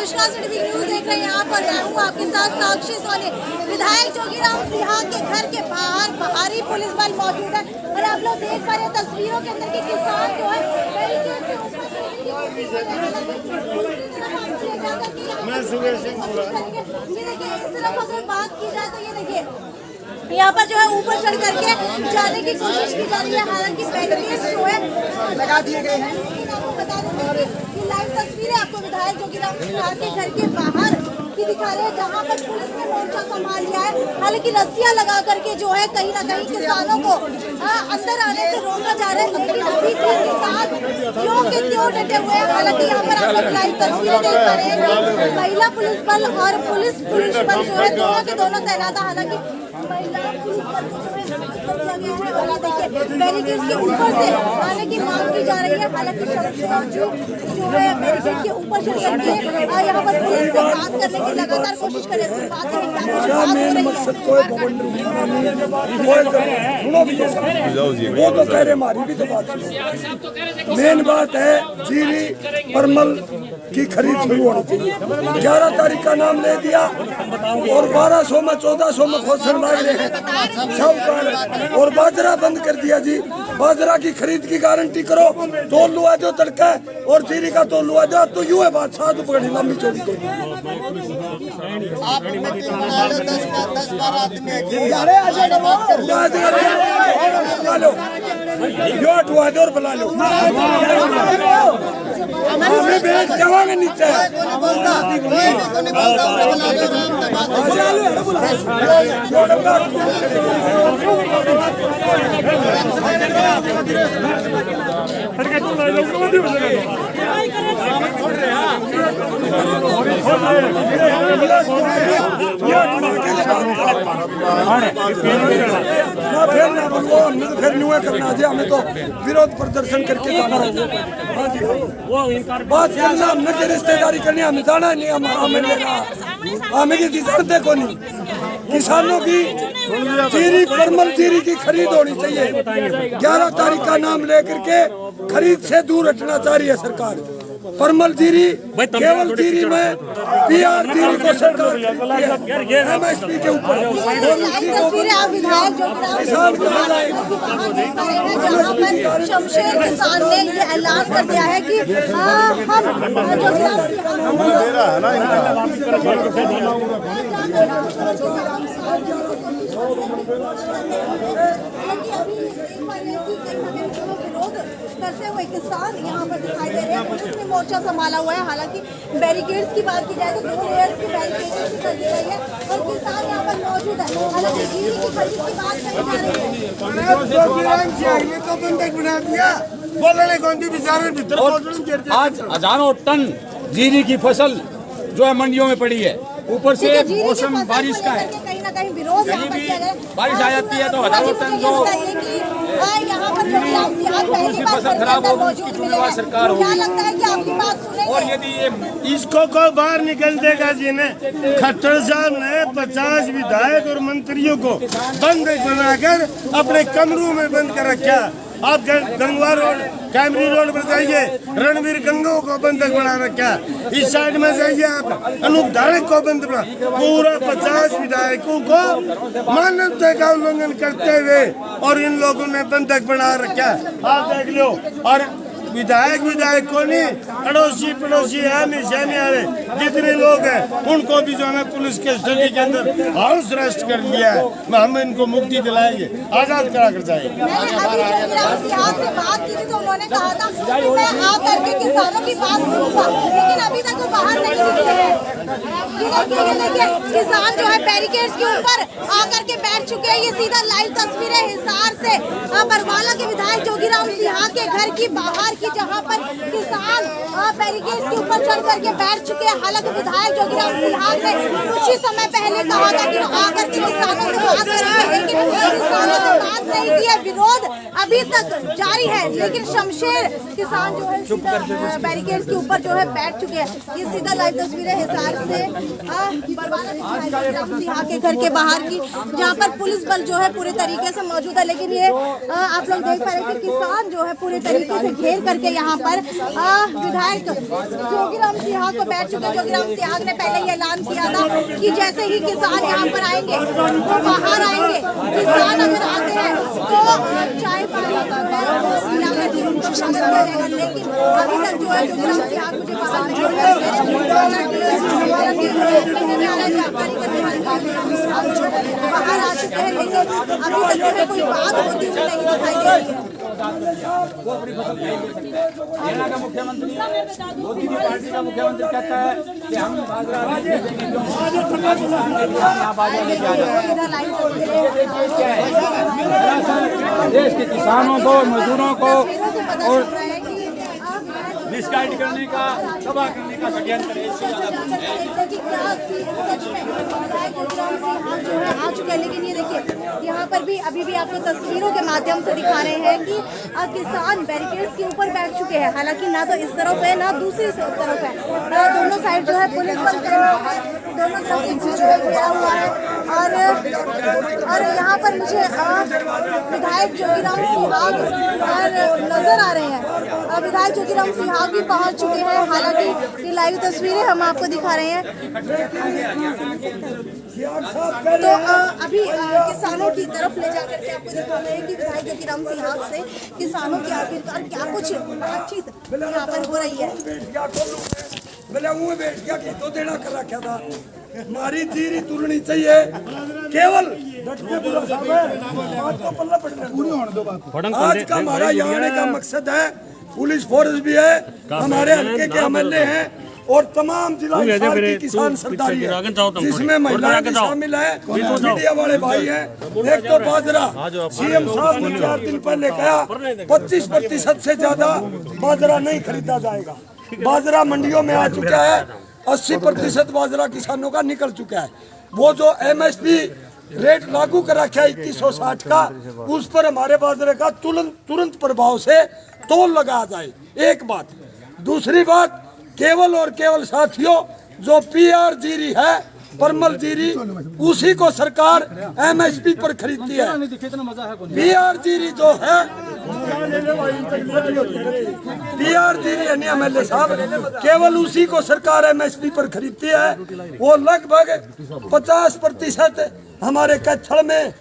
नमस्कार, city news देख रहे हैं। यहाँ पर मैं हूँ आपके साथ साक्षी सोनी। विधायक जोगीराम सिंह के घर के बाहर भारी पुलिस बल मौजूद है और आप लोग देख पा रहे हैं तस्वीरों के अंदर कि किसान जो है इस तरफ अगर बात की जाए तो ये देखिए यहाँ पर जो है ऊपर चढ़ करके जाने की कोशिश की जा रही है। हालांकि बैरिकेड्स जो है लगा दिए गए हैं। बता दें लाइव तस्वीरें आपको विधायक जोगीराम सिंह के घर के बाहर की दिखा रहे हैं, जहाँ पर पुलिस ने मोर्चा संभाल लिया है। हालांकि रस्सियां लगा करके जो है कहीं ना कहीं किसानों को अंदर आने से रोका जा रहा है, लेकिन अभी किसान क्यों के क्यों डटे हुए हैं। हालांकि यहाँ पर आप लोग लाइव तस्वीरें देख पा रहे हैं, महिला पुलिस बल और पुलिस बल जो है दोनों के दोनों तैनात। हालांकि महिला पुलिस बल जो है कर दिया गया है और देखिए बैरिकेड्स के ऊपर से आने की मांग की जा रही है। हालांकि जो है बैरिकेड के ऊपर चढ़ करके यहाँ पर पुलिस से बात करने की लगातार कोशिश कर रहे हैं। वो तो कह रहे हमारी भी तो बात मेन बात है जीरी परमल की खरीद शुरू होनी चाहिए। 11 तारीख का नाम ले दिया और 1200 में 1400 में घोषण मांग रहे हैं सब। और बाजरा बंद कर दिया जी। बाजरा की खरीद की गारंटी करो, तोल लुआ दो तड़का और जीरी का तोल लुआ दो। तो यूं है बात, 7 पकड़ी लंबी चौड़ी को यो हटवा दो और बुला लो। हमें बेच जावांगे नीचे। फिर न्यू करना है, हमें तो विरोध प्रदर्शन करके जाना है। बात करना हमने की रिश्तेदारी करनी, हमें जाना नहीं। हमें लेना हमें की जानते को नहीं। किसानों की जीरी परमल जीरी की खरीद होनी चाहिए। 11 तारीख का नाम लेकर के खरीद से दूर हटना चाह रही है सरकार। परमल जीरी केवल जीरी में PR जीरी को सरकार MSP के ऊपर शमशेर किसान ने ये ऐलान कर दिया है कि करते हुए किसान यहाँ पर दिखाई दे रहे हैं। पुलिस ने मोर्चा संभाला हुआ है। हालांकि बैरिकेड्स की बात की जाए तो 2 लेयर्स की बैरिकेड्स कर दी गई है और किसान यहाँ पर मौजूद है। हालांकि जीरी की खरीद की बात करी जा रही है। आज हजारों टन जीरी की फसल जो है मंडियों में पड़ी है। ऊपर से मौसम बारिश का है, कहीं ना कहीं विरोध कहीं भी बारिश आ जाती है तो हजारों टन जो दूसरी फसल खराब होगी उसकी जिम्मेवार सरकार होगी। और यदि ये इसको को बाहर निकल देगा जी ने खट्टर साहब ने 50 विधायक और मंत्रियों को बंद बनाकर अपने कमरों में बंद कर रखा। आप गंगवा रोड कैमरी रोड पर जाइए, रणवीर गंगो को बंधक बना रखा। इस साइड में जाइए आप अनूप धारक को बंद बना। पूरा 50 विधायकों को मानवता का उल्लंघन करते हुए और इन लोगों ने बंधक बना रखा। आप देख लो। और विधायक को नहीं, अड़ोसी पड़ोसी है जितने लोग हैं उनको भी जो है पुलिस के स्टडी के अंदर हाउस अरेस्ट कर लिया है। हम इनको मुक्ति दिलाएंगे, आजाद करा कर जाएंगे। तो उन्होंने कहा था कि मैं आकर के किसानों की बात सुनूंगा, लेकिन अभी तक वो बाहर नहीं निकले हैं। देखिए किसान जो है बैरिकेड्स के ऊपर आकर के बैठ चुके हैं। ये सीधा लाइव तस्वीरें हिसार से बरवाला के विधायक जोगीराम सिंह के घर की बाहर की, जहां पर किसान बैरिकेड्स के ऊपर चढ़ करके बैठ चुके हैं। हालांकि विधायक जोगीराम सिंह ने कुछ ही समय पहले कहा था कि आकर के किसानों से बात करेंगे, लेकिन किसानों से बात नहीं की है। विरोध अभी तक जारी है, लेकिन शमशेर किसान जो है बैरिकेड्स के ऊपर जो है बैठ चुके हैं। ये सीधा लाइव तस्वीरें हिसार से यहाँ के घर के बाहर की, जहाँ पर पुलिस बल जो है पूरे तरीके से मौजूद है। लेकिन ये आप लोग देख पा रहे हैं कि किसान जो है पूरे तरीके से घेर करके यहाँ पर विधायक जोगीराम सिंह को बैठ चुके। जोगीराम सिंह ने पहले ही ऐलान किया था कि जैसे ही किसान यहाँ पर आएंगे वो बाहर आएंगे। किसान अगर आते हैं तो चाय पानी लेकिन अभी तक जो है जोगीराम सिंह मुझे बाहर बाहर आ चुके हैं, लेकिन अभी तक जो है कोई बात होती हुई नहीं दिखाई दे रही है। हरियाणा का मुख्यमंत्री मोदी की पार्टी का मुख्यमंत्री कहता है कि हम देश के किसानों को, मजदूरों को और मिसगाइड करने का, तबाह करने का षड्यंत्र है। आ चुका है, लेकिन ये देखिए यहाँ पर भी अभी भी आपको तस्वीरों के माध्यम से दिखा रहे हैं कि किसान बैरिकेड्स के ऊपर बैठ चुके हैं। हालांकि ना तो इस तरफ है ना दूसरी तरफ है, दोनों साइड जो है पुलिस बल दोनों तरफ जो है घेरा हुआ है। और यहाँ पर मुझे विधायक जोगीराम सिंह नजर आ रहे हैं। विधायक जोगीराम सिंह भी पहुंच चुके हैं। हालांकि ये लाइव तस्वीरें हम आपको दिखा रहे हैं। तो अभी किसानों की तरफ ले जाकर के आपको दिखा रहे हैं कि विधायक जोगीराम सिंह से किसानों की आखिरकार क्या कुछ बातचीत यहाँ पर हो रही है। बैठ गया कि तो देना कर रखा था, हमारी जीरी तुलनी चाहिए केवल आज का हमारा यहाँ आने का मकसद है। पुलिस फोर्स भी है, हमारे हल्के के एमएलए हैं और तमाम जिला की किसान सरदारी है, जिसमें महिलाएं भी शामिल है, मीडिया वाले भाई हैं। एक तो बाजरा सीएम साहब ने 4 दिन पहले कहा 25% से ज्यादा बाजरा नहीं खरीदा जाएगा। बाजरा मंडियों में आ चुका है, 80% बाजरा किसानों का निकल चुका है। वो जो एमएसपी रेट लागू कर रखा है 2160 का, उस पर हमारे बाजरे का तुरंत प्रभाव से तोल लगा जाए। एक बात। दूसरी बात, केवल और केवल साथियों जो पीआर जीरी है, परमल जीरी, उसी को सरकार एमएसपी पर खरीदती है। पीआर जीरी जो है, पीआर जीरी यानी एमएलए साहब, केवल उसी को सरकार एमएसपी पर खरीदती है। वो लगभग 50% हमारे कैथल में,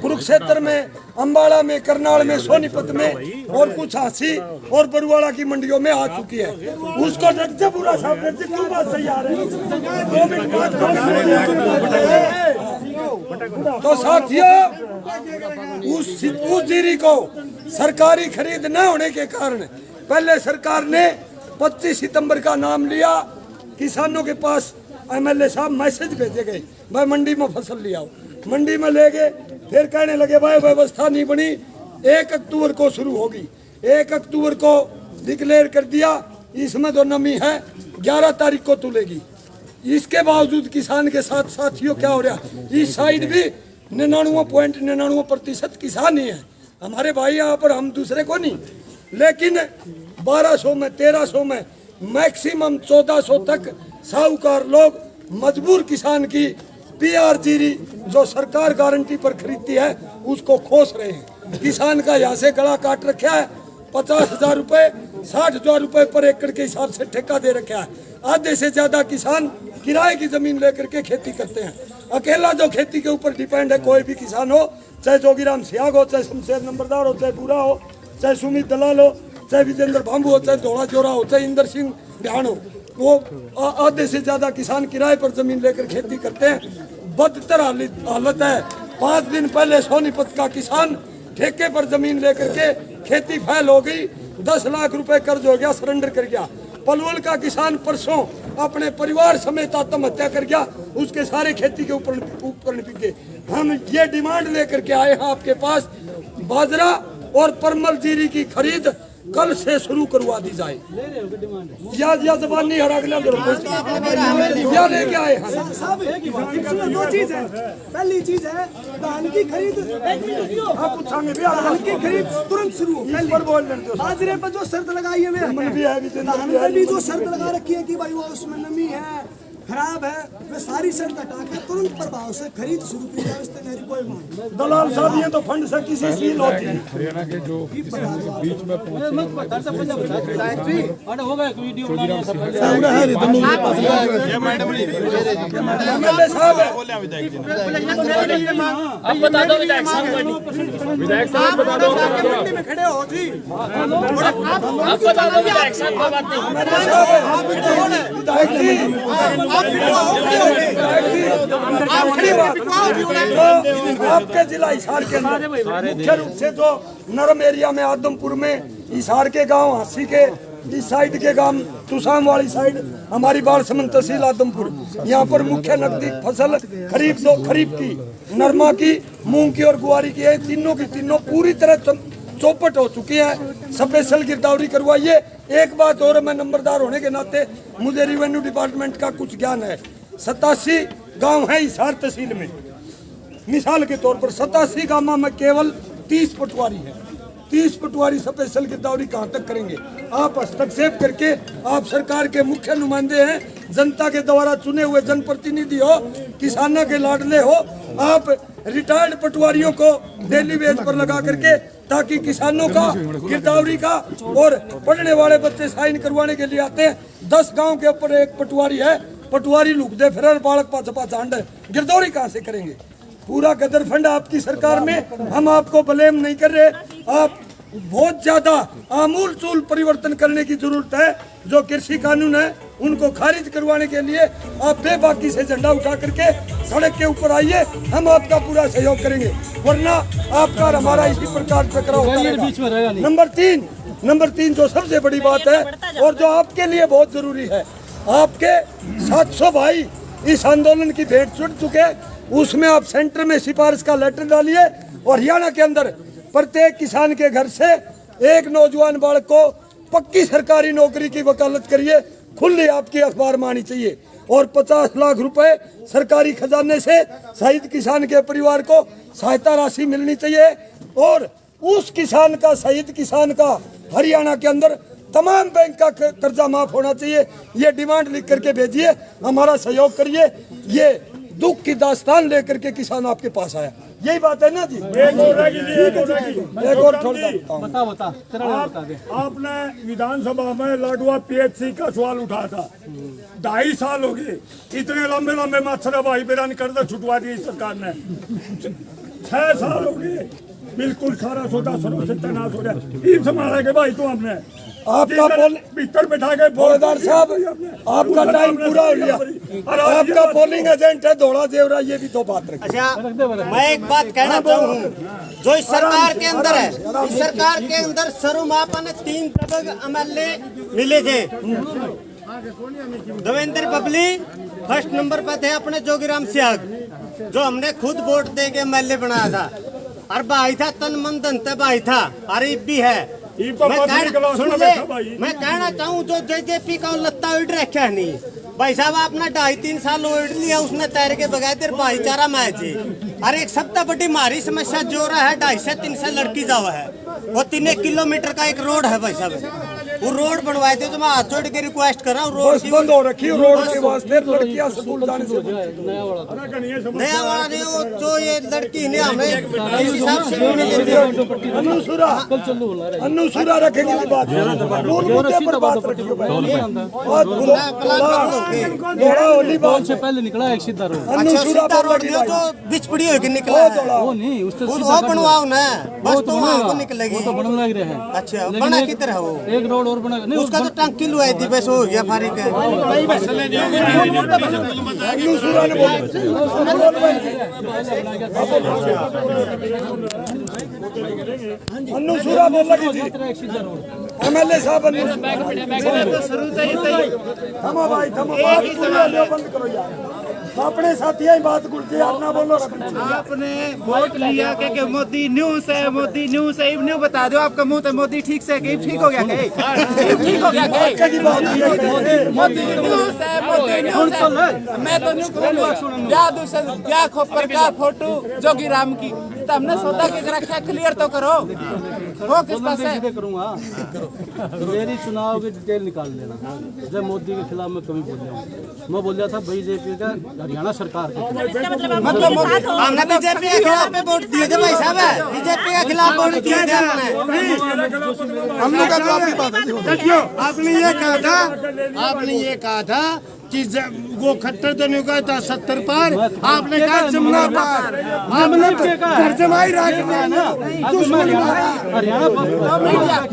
कुरुक्षेत्र में, अम्बाड़ा में, करनाल में, सोनीपत में और कुछ हांसी और बरुआड़ा की मंडियों में आ चुकी है। उसको डट से पूरा साहब डट से क्यों बात सही आ रही है। तो साथियों, उस जीरी को सरकारी खरीद न होने के कारण पहले सरकार ने 25 सितंबर का नाम लिया। किसानों के पास एमएलए साहब मैसेज भेजे गए, भाई मंडी में फसल ले आओ। मंडी में ले गए, फिर कहने लगे भाई व्यवस्था नहीं बनी, 1 अक्टूबर को शुरू होगी। 1 अक्टूबर को डिक्लेयर कर दिया, इसमें तो नमी है, 11 तारीख को तुलेगी। इसके बावजूद किसान के साथ साथियों क्या हो रहा, इस साइड भी 99.99% किसान ही है हमारे भाई यहाँ पर, हम दूसरे को नहीं। लेकिन 1200 में, 1300 में, मैक्सिमम 1400 तक साहूकार लोग मजबूर किसान की पीआर जीरी जो सरकार गारंटी पर खरीदती है उसको खोस रहे हैं। किसान का यहाँ से गला काट रखा है, 50,000 रुपए, 60,000 रुपए पर एकड़ के हिसाब से ठेका दे रखा है। आधे से ज्यादा किसान किराए की जमीन लेकर के खेती करते हैं। अकेला जो खेती के ऊपर डिपेंड है, कोई भी किसान हो, चाहे जोगीराम सियाग हो, चाहे शमशेर नंबरदार हो, चाहे बुरा हो, चाहे सुमित दलाल हो, चाहे विजेंद्र भांबू हो, चाहे धोड़ा जोरा हो, चाहे इंदर सिंह ध्यान हो, वो आधे से ज्यादा किसान किराए पर जमीन लेकर खेती करते हैं। बदतर हालत है। 5 दिन पहले सोनीपत का किसान ठेके पर जमीन लेकर के खेती फैल हो गई, 10 लाख रुपए कर्ज हो गया, सरेंडर कर गया। पलवल का किसान परसों अपने परिवार समेत आत्महत्या कर गया, उसके सारे खेती के उपकरण बिक गए। हम ये डिमांड लेकर के आए हैं आपके पास, बाजरा और परमल जीरी की खरीद कल से शुरू करवा दी जाए। या जबानी हरा गया या लेके आए हैं। दो चीज है, पहली चीज है धान की खरीद, धान की खरीद तुरंत शुरू हो। बाजरे पर जो शर्त लगाई है, धान पर भी जो शर्त लगा रखी है कि भाई वो उसमें नमी है, खराब है वे सारी सड़क हटा के तुरंत प्रभाव से खरीद शुरू की जाए, इससे मेरी कोई मांग नहीं। दलाल साहब ये तो फंड से किसी सील होती है। हरियाणा के जो बीच में एमएलए साहब है। अब बता दो विधायक साहब बता दो में खड़े हो जी, अब बता दो विधायक साहब कोई बात नहीं। विधायक जी, आपके जिला हिसार के अंदर मुख्य रूप से जो नरम एरिया में आदमपुर में हिसार के गांव हांसी के इस साइड के गांव तुसाम वाली साइड हमारी बालसमंद तहसील आदमपुर, यहाँ पर मुख्य नकदी फसल खरीफ की, नरमा की, मूंग की और गुआरी की है। तीनों की तीनों पूरी तरह चौपट हो चुकी है। स्पेशल गिरदावरी करवाइए। एक बात और, मैं नंबरदार होने के नाते मुझे रेवेन्यू डिपार्टमेंट का कुछ ज्ञान है। 87 गांव है हिसार तहसील में। मिसाल के तौर पर 87 गांव में केवल 30 पटवारी है। 30 पटवारी स्पेशल गिरदावरी कहाँ तक करेंगे? आप हस्तक्षेप करके, आप सरकार के मुख्य नुमाइंदे हैं, जनता के द्वारा चुने हुए जनप्रतिनिधि हो, किसानों के लाडले हो, आप रिटायर्ड पटवारियों को डेली वेज पर लगा करके, ताकि किसानों का गिरदावरी का और पढ़ने वाले बच्चे साइन करवाने के लिए आते हैं। 10 गांव के ऊपर एक पटवारी है, पटवारी लुक दे फिर बालक पाचपा चांड, गिरदावरी कहाँ से करेंगे? पूरा गदर फंड आपकी सरकार में। हम आपको ब्लेम नहीं कर रहे, आप बहुत ज्यादा आमूल चूल परिवर्तन करने की जरूरत है। जो कृषि कानून है उनको खारिज करवाने के लिए आप बेबाकी से झंडा उठा करके सड़क के ऊपर आइए, हम आपका पूरा सहयोग करेंगे, वरना आपका और हमारा इसी प्रकार टकराव होता रहेगा। नंबर तीन जो सबसे बड़ी बात है और जो आपके लिए बहुत जरूरी है, आपके 700 भाई इस आंदोलन की भेंट चढ़ चुके, उसमें आप सेंटर में सिफारिश का लेटर डालिए और हरियाणा के अंदर प्रत्येक किसान के घर से एक नौजवान बालक को पक्की सरकारी नौकरी की वकालत करिए। खुली आपकी अखबार में आनी चाहिए और 50 लाख रुपए सरकारी खजाने से शहीद किसान के परिवार को सहायता राशि मिलनी चाहिए और उस किसान का, शहीद किसान का हरियाणा के अंदर तमाम बैंक का कर्जा माफ होना चाहिए। ये डिमांड लिख करके भेजिए, हमारा सहयोग करिए। ये दुख की दास्तान लेकर के किसान आपके पास आया, यही बात है ना जी? एक और बता आपने विधानसभा में लाडवा पीएचसी का सवाल उठाया था। 2.5 साल हो गए, इतने लंबे लंबे मच्छर भाई बेरान कर्ज छुटवा दिए सरकार ने। 6 साल हो गए, बिल्कुल सारा सौदा सरों से तैनात हो गया। ईद संभाला के भाई तो हमने आपका भीतर बैठा के बोलदार साहब, आपका टाइम पूरा हो गया। आपका पोलिंग एजेंट है धोला जेवरा, ये भी तो बात रखिए। अच्छा, मैं एक बात कहना चाहूँ, जो इस सरकार के अंदर है, इस सरकार के अंदर सरुमापा ने 3 दबंग एमएलए मिले थे। देवेंद्र बबली फर्स्ट नंबर पे थे, अपने जोगीराम सियाग, जो हमने खुद वोट देके एमएलए बनाया था। और भाई था तन मन धन भाई था, अरे भी है। मैं कहना चाहूँ, जो जेजेपी का लत्ता उड़ रखा है नहीं भाई साहब, आपने 2.5-3 साल उड़ लिया, उसने तैर के बगैर भाईचारा मैच है। अरे एक सबसे बड़ी मारी समस्या जो रहा है, 2.5 से 3 से लड़की जावा है, वो 3 किलोमीटर का एक रोड है भाई साहब। वो रोड बनवाए थे, तो मैं हाथ जोड़ के रिक्वेस्ट कर रहा हूँ, रोड बंद हो रखी, रोड के वास्ते लड़कियां स्कूल जाने से नया वाला नहीं, वो जो ये लड़की ने हमें इस हिसाब से अनुसूरा रखेंगे बात, मूल मुद्दे पर बात रखिए भाई। से पहले निकला एक सीधा रोड, अनुसूरा जो बिचपड़ी होकर निकला वो नहीं, उससे वो बनवाओ ना, बस तो वहाँ को निकलेगी। वो तो बनने लग रहा है। अच्छा, बना किधर है वो? एक रोड और बना नहीं, उसका तो टंकी लुआई थी, बस हो गया फारिग है। अनुसूरा ने बोला अनुसूरा बोला कि एमएलए साहब थमा भाई थमा, बंद करो यार, अपने साथी बात गुलते यार ना बोलो। आपने वोट लिया कि मोदी न्यूज़ है, मोदी न्यूज़ है, न्यू बता दो आपका मुंह तो मोदी ठीक से कहीं ठीक हो गया, कहीं ठीक हो गया, मोदी न्यूज़ है, मोदी न्यूज़ है। मैं तो न्यू क्या खोपर का फोटो जोगीराम की तो हमने सौदा के रखा है, क्लियर तो करो। वो किस पास है? करूँगा, मेरी चुनाव की डिटेल निकाल लेना। जब मोदी के खिलाफ मैं कभी बोल रहा हूँ, मैं बोल रहा था बीजेपी का हरियाणा सरकार के मतलब हमने बीजेपी के खिलाफ वोट दिए थे भाई साहब, बीजेपी के खिलाफ वोट दिए थे हमने कहा तो आपकी बात है। देखियो, आपने ये कहा था कि वो खट्टर तो नहीं कहा था 70 पार, आपने कहा जमुना पार। आपने घर जमाई रहा हरियाणा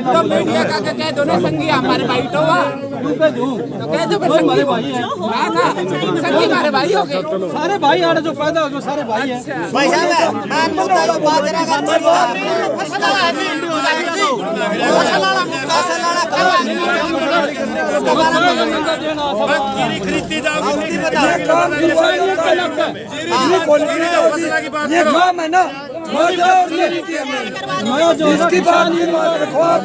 तो मीडिया का कह दो ना, संगी हमारे भाई तो हुआ, तो कह दो हमारे भाई है, संगी हमारे भाई हो गए, सारे भाई आड़े जो पैदा हो गए सारे भाई हैं। भाई साहब मैं बताऊं बात खरीदती जाओ, ये काम है ना, इसकी बात की बात रखो आप।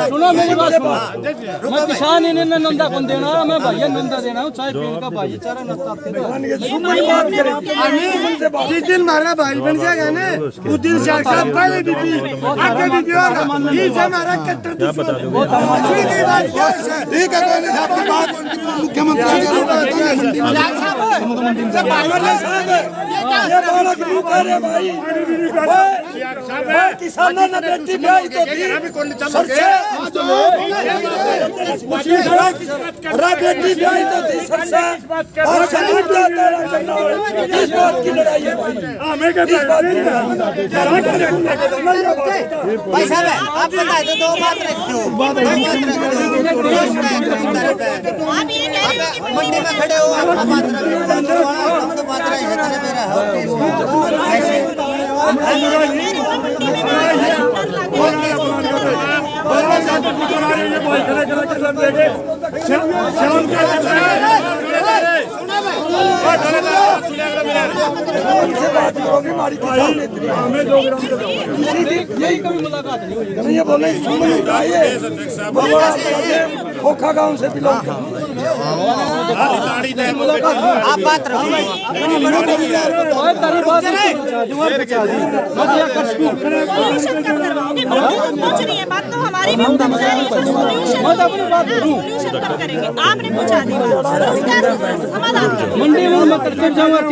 सुनो मेरी बात, मैं किसान ही नहीं नंदा कौन देना, मैं भैया नंदा देना हूँ, चाय पीने का भाईचारा नस्ता। जिस दिन हमारा भाई बन जाएगा ना, उस दिन साहब पहले दीदी आगे दीदी हमारा कट्टर दुश्मन। ठीक है, मुख्यमंत्री किसानों ने बेटी ब्याही तो थी, बेटी ब्याही तो थी सरसे, और इस बात की लड़ाई है भाई। भाई साहब आप बता दो, दो बात रख दो, मंडी में खड़े हो, आपका बात रख दो, बात रख यही कभी मुलाकात नहीं हुई। ये बोले खोखा गांव से बिलोंग आप बात रखो। बात तो हमारी भी आपने पूछा समाधान मंडी में मैं करके जाऊंगा, आप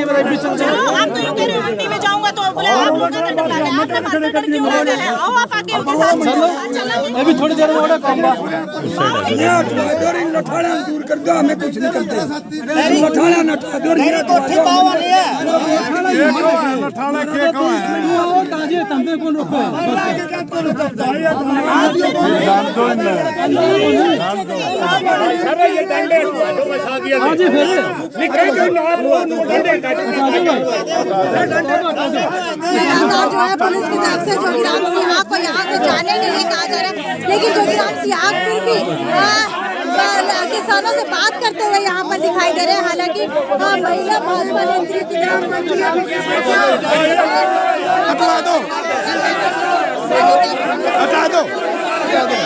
तो यूं कह रहे हो मंडी में जाऊंगा तो बोले आप लोग का डंडा है, आपने माथा पर क्यों लगा है? आओ आप आके उनके साथ चलेंगे। अभी थोड़ी देर में ऑर्डर करूंगा। नठाड़ा दूर कर दो, हमें कुछ नहीं करते। नठाड़ा नठा दो, कोठी पावा नहीं है। नठाड़ा के कौन है? ताजे तंबे कौन रोको है? ये डंडे बचा दिया हाँ जी, फिर जो है पुलिस की तरफ से जोगीराम सिंह को यहाँ से जाने के लिए कहा जा रहा है, लेकिन जोगीराम सिंह फिर भी किसानों से बात करते हुए यहाँ पर दिखाई दे रहे हैं। हालांकि महिला भाजपा नेत्री की तरफ हटा दो, हटा दो। जाने